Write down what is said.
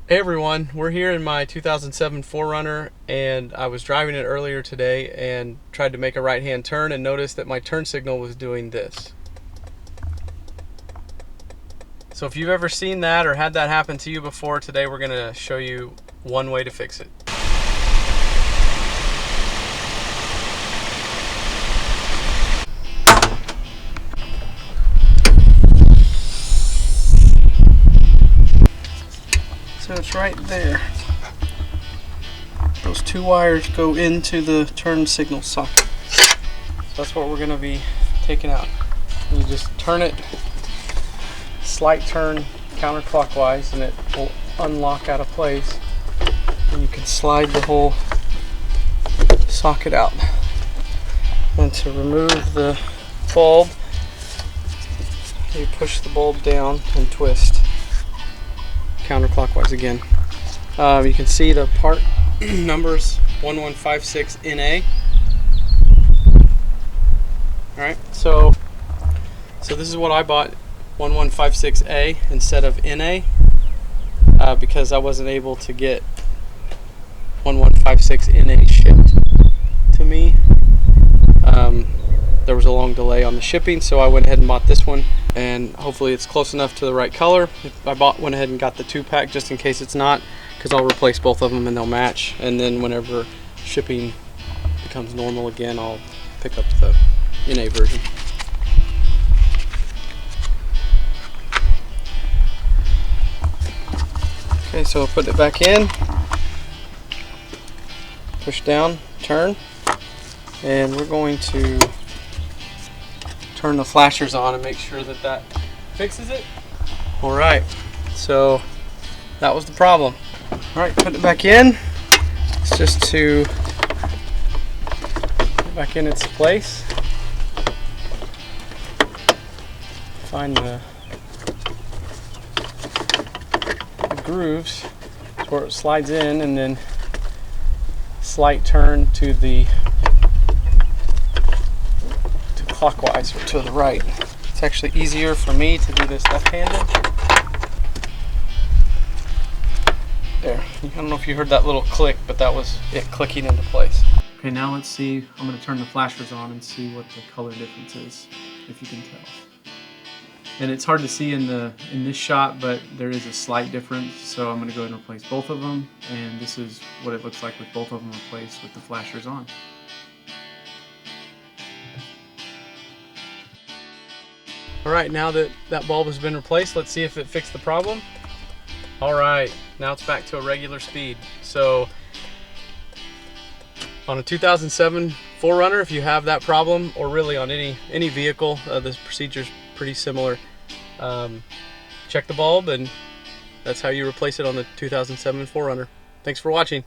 Hey everyone, we're here in my 2007 4Runner, and I was driving it earlier today and tried to make a right-hand turn and noticed that my turn signal was doing this. So if you've ever seen that or had that happen to you before, today we're going to show you one way to fix it. So it's right there. Those two wires go into the turn signal socket. So that's what we're going to be taking out. You just turn it, slight turn counterclockwise, and it will unlock out of place. And you can slide the whole socket out. And to remove the bulb, you push the bulb down and twist counterclockwise again. You can see the part numbers 1156NA. Alright, so this is what I bought, 1156A instead of NA, because I wasn't able to get 1156NA shipped to me. There was a long delay on the shipping, so I went ahead and bought this one, and hopefully it's close enough to the right color. I went ahead and got the 2-pack just in case it's not, because I'll replace both of them and they'll match, and then whenever shipping becomes normal again, I'll pick up the NA version. Okay, so I'll put it back in, push down, turn, and we're going to turn the flashers on and make sure that that fixes it. Alright, so that was the problem. Alright, put it back in. It's just to put it back in its place. Find the grooves where it slides in, and then slight turn to the clockwise or to the right. It's actually easier for me to do this left-handed. There, I don't know if you heard that little click, but that was it clicking into place. Okay, now let's see. I'm going to turn the flashers on and see what the color difference is, if you can tell. And it's hard to see in this shot, but there is a slight difference, so I'm going to go ahead and replace both of them, and this is what it looks like with both of them replaced with the flashers on. Alright, now that that bulb has been replaced, let's see if it fixed the problem. Alright, now it's back to a regular speed. So on a 2007 4Runner, if you have that problem, or really on any vehicle, this procedure is pretty similar. Check the bulb, and that's how you replace it on the 2007 4Runner. Thanks for watching.